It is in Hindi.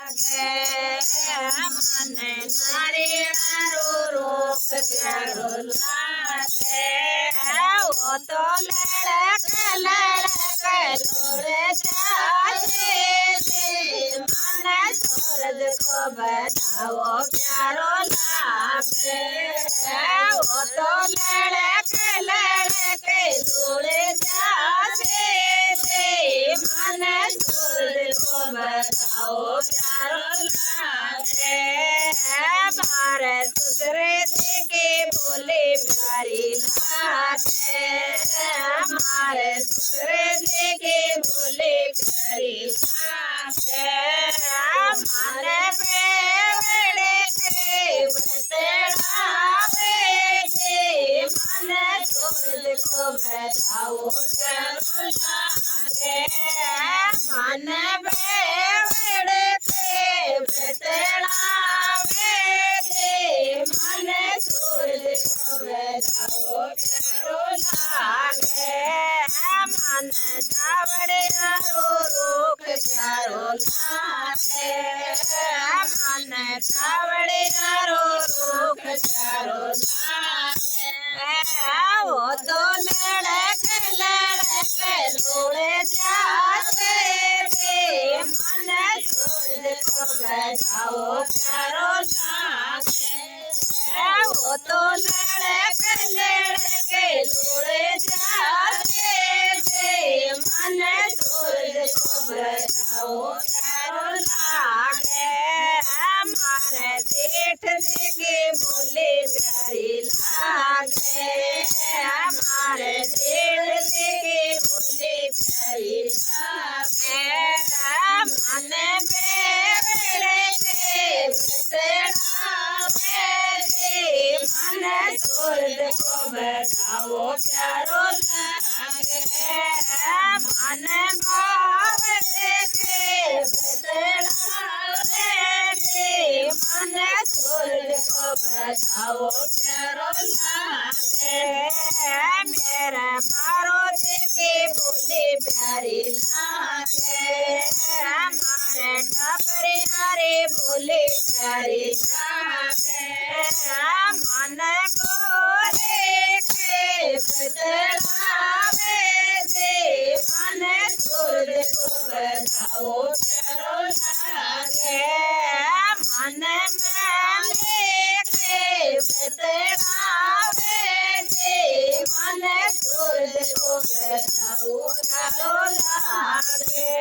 મને નારિયેળારો રોક પ્યારો લાગે ઓ તો લડક લડક લોરે જાશે મને સૂરજ કો બતાવો પ્યારો લાગે ઓ તો લડક લડક લોરે જાશે મને સૂરજ કો બતાવો प्यारो लागे मारे ससुरे के बोले प्यारी लागे मारे ससुरे के बोले प्यारी लागे मारे बेवड़े के बतलावे मन सूरज को बताओ प्यारो लागे मन बेवड़े बतलावे मन सूरज को बताओ प्यारो लागे मन चावड़े रोक प्यारो लागे मन चावड़े रोक प्यारो लागे वो तो लड़क लड़क लोड़े जाते मन सूरज को बताओ प्यारो लागे वो तो लड़क लड़क लोड़े जाते मन सूरज को बताओ प्यारो लागे मारे जेठ के बोले प्यारी लागे मारे जेठ के बोले प्यारी लागे मन बेवड़े के बतलावे मन सूरज को बताओ प्यारो लागे मन बावड़े के बतलावे मन सूरज को बताओ प्यारो लागे मेरा मारो के बोले प्यारी लागे हमारे डबरियारे बोले प्यारी लागे मन गोरे के बतलावे मन सूरज को बताओ प्यारो लागे मन मांगे के बतलावे मन सूरज को बताओ प्यारो लागे।